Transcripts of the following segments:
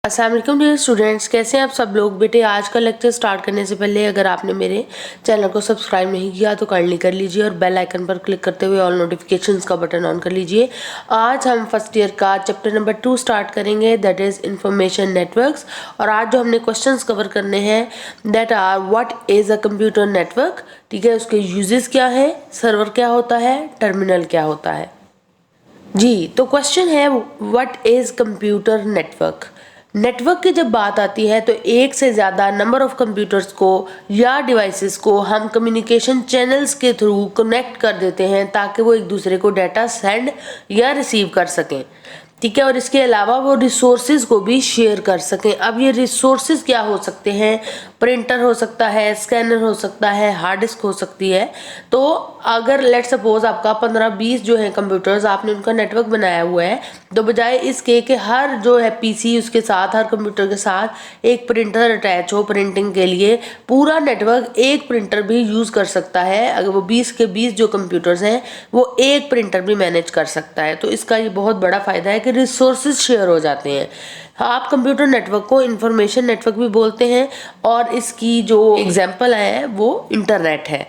अस्सलाम वालेकुम dear students, कैसे हैं आप सब लोग। बेटे आज का लेक्चर स्टार्ट करने से पहले अगर आपने मेरे चैनल को सब्सक्राइब नहीं किया तो काइंडली कर लीजिए और बेल आइकन पर क्लिक करते हुए ऑल नोटिफिकेशंस का बटन ऑन कर लीजिए। आज हम फर्स्ट ईयर का चैप्टर नंबर 2 स्टार्ट करेंगे, दैट इज़ इंफॉर्मेशन नेटवर्क्स। और आज जो हमने क्वेश्चंस कवर करने हैं that are what is a computer network, ठीक है, उसके यूजेस क्या है, सर्वर क्या होता है, टर्मिनल क्या होता है जी। तो क्वेश्चन है what is computer network. Network की जब बात आती है तो एक से ज़्यादा नंबर ऑफ कंप्यूटर्स को या डिवाइसेस को हम कम्युनिकेशन चैनल्स के थ्रू कनेक्ट कर देते हैं ताकि वो एक दूसरे को डाटा सेंड या रिसीव कर सकें, ठीक है। और इसके अलावा वो रिसोर्सेज को भी शेयर कर सकें। अब ये रिसोर्सेज क्या हो सकते हैं, प्रिंटर हो सकता है, स्कैनर हो सकता है, हार्ड डिस्क हो सकती है। तो अगर लेट सपोज आपका 15-20 जो है कंप्यूटर्स आपने उनका नेटवर्क बनाया हुआ है, तो बजाय इसके कि हर जो है पीसी उसके साथ, हर कंप्यूटर के साथ एक प्रिंटर अटैच हो प्रिंटिंग के लिए, पूरा नेटवर्क एक प्रिंटर भी यूज़ कर सकता है। अगर वो 20 के 20 जो कंप्यूटर्स हैं वो एक प्रिंटर भी मैनेज कर सकता है। तो इसका ये बहुत बड़ा फ़ायदा है कि रिसोर्सेज शेयर हो जाते हैं। आप कंप्यूटर नेटवर्क को इंफॉर्मेशन नेटवर्क भी बोलते हैं और इसकी जो एग्जांपल है वो इंटरनेट है।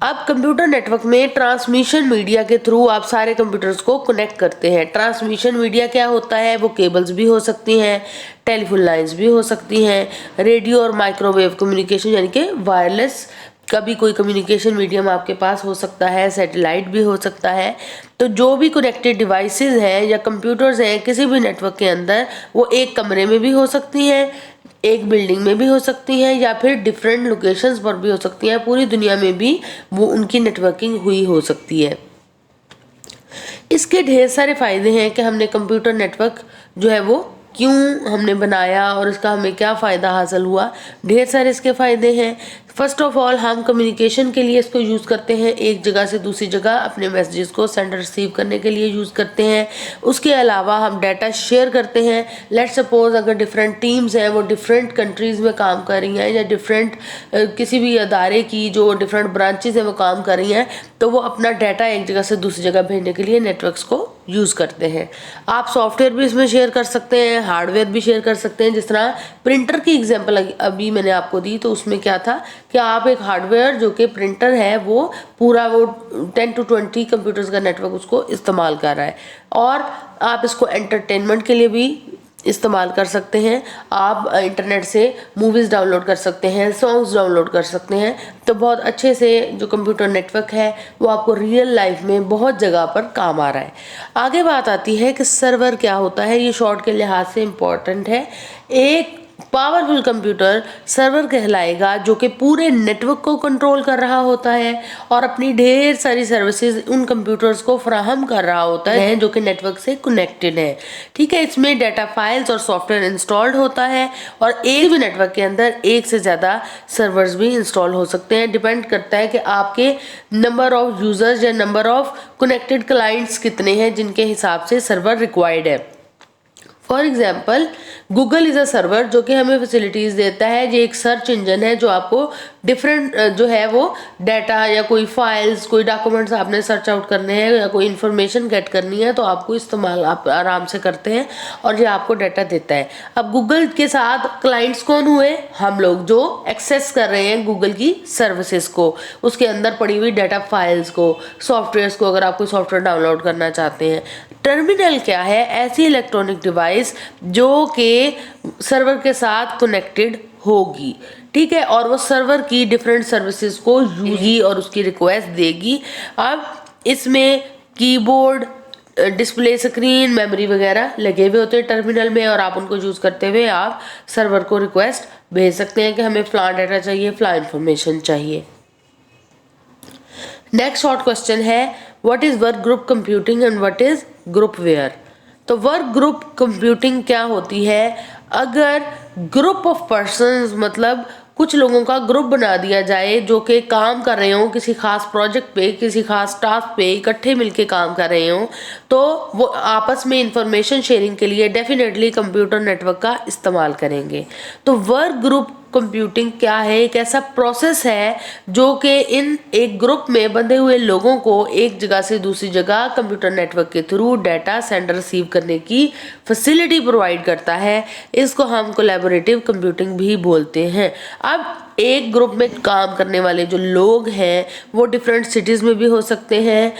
अब कंप्यूटर नेटवर्क में ट्रांसमिशन मीडिया के थ्रू आप सारे कंप्यूटर्स को कनेक्ट करते हैं। ट्रांसमिशन मीडिया क्या होता है, वो केबल्स भी हो सकती हैं, टेलीफोन लाइंस भी हो सकती हैं, रेडियो और माइक्रोवेव कम्युनिकेशन यानी कि वायरलेस का भी कोई कम्युनिकेशन मीडियम आपके पास हो सकता है, सैटेलाइट भी हो सकता है। तो जो भी कनेक्टेड डिवाइसेस हैं या कंप्यूटर्स हैं किसी भी नेटवर्क के अंदर, वो एक कमरे में भी हो सकती हैं, एक बिल्डिंग में भी हो सकती हैं, या फिर डिफरेंट लोकेशंस पर भी हो सकती हैं। पूरी दुनिया में भी वो उनकी नेटवर्किंग हुई हो सकती है। इसके ढेर सारे फ़ायदे हैं कि हमने कंप्यूटर नेटवर्क जो है वो क्यों हमने बनाया और इसका हमें क्या फ़ायदा हासिल हुआ। ढेर सारे इसके फ़ायदे हैं। फर्स्ट ऑफ ऑल हम कम्युनिकेशन के लिए इसको यूज़ करते हैं, एक जगह से दूसरी जगह अपने मैसेजेस को सेंड रिसीव करने के लिए यूज़ करते हैं। उसके अलावा हम डाटा शेयर करते हैं। लेट्स सपोज अगर डिफरेंट टीम्स हैं वो डिफरेंट कंट्रीज़ में काम कर रही हैं या डिफरेंट किसी भी अदारे की जो डिफरेंट ब्रांचेज हैं वो काम कर रही हैं, तो वो अपना डाटा एक जगह से दूसरी जगह भेजने के लिए नेटवर्क्स को यूज़ करते हैं। आप सॉफ्टवेयर भी इसमें शेयर कर सकते हैं, हार्डवेयर भी शेयर कर सकते हैं। जिस तरह प्रिंटर की एग्जांपल अभी मैंने आपको दी, तो उसमें क्या था कि आप एक हार्डवेयर जो कि प्रिंटर है वो पूरा वो 10 to 20 कंप्यूटर्स का नेटवर्क उसको इस्तेमाल कर रहा है। और आप इसको एंटरटेनमेंट के लिए भी इस्तेमाल कर सकते हैं। आप इंटरनेट से मूवीज़ डाउनलोड कर सकते हैं, सॉन्ग्स डाउनलोड कर सकते हैं। तो बहुत अच्छे से जो कंप्यूटर नेटवर्क है वो आपको रियल लाइफ में बहुत जगह पर काम आ रहा है। आगे बात आती है कि सर्वर क्या होता है। ये शॉर्ट के लिहाज से इम्पॉर्टेंट है। एक पावरफुल कंप्यूटर सर्वर कहलाएगा जो कि पूरे नेटवर्क को कंट्रोल कर रहा होता है और अपनी ढेर सारी सर्विसेज उन कंप्यूटर्स को फराहम कर रहा होता है जो कि नेटवर्क से कनेक्टेड है, ठीक है। इसमें डाटा फाइल्स और सॉफ्टवेयर इंस्टॉल्ड होता है और एक भी नेटवर्क के अंदर एक से ज़्यादा सर्वर्स भी इंस्टॉल हो सकते हैं। डिपेंड करता है कि आपके नंबर ऑफ यूज़र्स या नंबर ऑफ कनेक्टेड क्लाइंट्स कितने हैं जिनके हिसाब से सर्वर रिक्वायर्ड है। For example Google is a server जो कि हमें फैसिलिटीज़ देता है। ये एक सर्च इंजन है जो आपको डिफरेंट जो है वो डाटा या कोई फाइल्स, कोई डॉक्यूमेंट्स आपने सर्च आउट करने हैं या कोई इन्फॉर्मेशन गेट करनी है तो आपको इस्तेमाल आप आराम से करते हैं और ये आपको डाटा देता है। अब गूगल के साथ क्लाइंट्स कौन हुए, हम लोग जो एक्सेस कर रहे हैं गूगल की सर्विसेज को, उसके अंदर पड़ी हुई डाटा फाइल्स को, सॉफ्टवेयर्स को, अगर आप कोई सॉफ्टवेयर डाउनलोड करना चाहते हैं। टर्मिनल क्या है, ऐसी इलेक्ट्रॉनिक डिवाइस जो कि सर्वर के साथ कनेक्टेड होगी, ठीक है, और वो सर्वर की डिफरेंट सर्विसेज को यूज़ी और उसकी रिक्वेस्ट देगी। अब इसमें कीबोर्ड, डिस्प्ले स्क्रीन, मेमोरी वगैरह लगे हुए होते हैं टर्मिनल में और आप उनको यूज़ करते हुए आप सर्वर को रिक्वेस्ट भेज सकते हैं कि हमें फ़लाँ डाटा चाहिए, फ़लाँ इन्फॉर्मेशन चाहिए। नेक्स्ट शॉर्ट क्वेश्चन है what is work group computing and what is groupware. तो वर्क ग्रुप कंप्यूटिंग क्या होती है, अगर ग्रुप ऑफ पर्सन्स मतलब कुछ लोगों का ग्रुप बना दिया जाए जो कि काम कर रहे हों किसी खास प्रोजेक्ट पे, किसी खास टास्क पे, इकट्ठे मिलके काम कर रहे हों, तो वो आपस में इंफॉर्मेशन शेयरिंग के लिए डेफिनेटली कंप्यूटर नेटवर्क का इस्तेमाल करेंगे। तो वर्क ग्रुप कंप्यूटिंग क्या है, एक ऐसा प्रोसेस है जो कि इन एक ग्रुप में बंधे हुए लोगों को एक जगह से दूसरी जगह कंप्यूटर नेटवर्क के थ्रू डाटा सेंड रिसीव करने की फैसिलिटी प्रोवाइड करता है। इसको हम कोलैबोरेटिव कंप्यूटिंग भी बोलते हैं। अब एक ग्रुप में काम करने वाले जो लोग हैं वो डिफरेंट सिटीज़ में भी हो सकते हैं,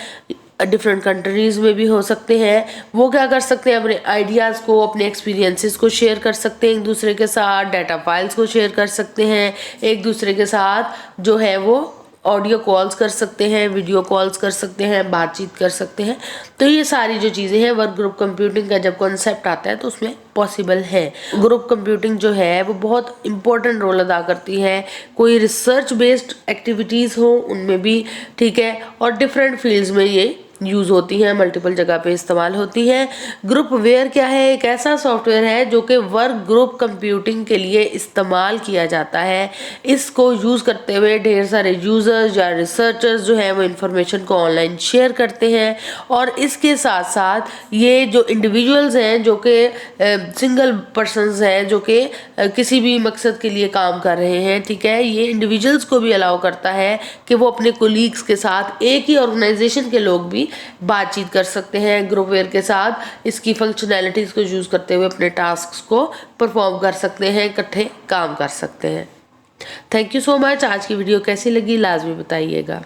डिफरेंट कंट्रीज़ में भी हो सकते हैं। वो क्या कर सकते हैं, अपने आइडियाज़ को, अपने एक्सपीरियंसेस को शेयर कर सकते हैं एक दूसरे के साथ, डाटा फाइल्स को शेयर कर सकते हैं एक दूसरे के साथ, जो है वो ऑडियो कॉल्स कर सकते हैं, वीडियो कॉल्स कर सकते हैं, बातचीत कर सकते हैं। तो ये सारी जो चीज़ें हैं वर्क ग्रुप कंप्यूटिंग का जब कॉन्सेप्ट आता है तो उसमें पॉसिबल है। ग्रुप कंप्यूटिंग जो है वो बहुत इंपॉर्टेंट रोल अदा करती है। कोई रिसर्च बेस्ड एक्टिविटीज़ हो उनमें भी, ठीक है, और डिफरेंट फील्ड्स में ये यूज़ होती हैं, मल्टीपल जगह पे इस्तेमाल होती हैं। ग्रुप वेयर क्या है, एक ऐसा सॉफ्टवेयर है जो कि वर्क ग्रुप कंप्यूटिंग के लिए इस्तेमाल किया जाता है। इसको यूज़ करते हुए ढेर सारे यूज़र्स या रिसर्चर्स जो हैं वो इन्फॉर्मेशन को ऑनलाइन शेयर करते हैं, और इसके साथ साथ ये जो इंडिविजुअल्स हैं जो कि सिंगल पर्सनस हैं जो कि किसी भी मकसद के लिए काम कर रहे हैं, ठीक है, ये इंडिविजुअल्स को भी अलाउ करता है कि वो अपने कोलीग्स के साथ, एक ही ऑर्गेनाइजेशन के लोग भी बातचीत कर सकते हैं ग्रुपवेयर के साथ। इसकी फंक्शनैलिटीज़ को यूज़ करते हुए अपने टास्क्स को परफॉर्म कर सकते हैं, इकट्ठे काम कर सकते हैं। Thank you so much. आज की वीडियो कैसी लगी लाजमी बताइएगा।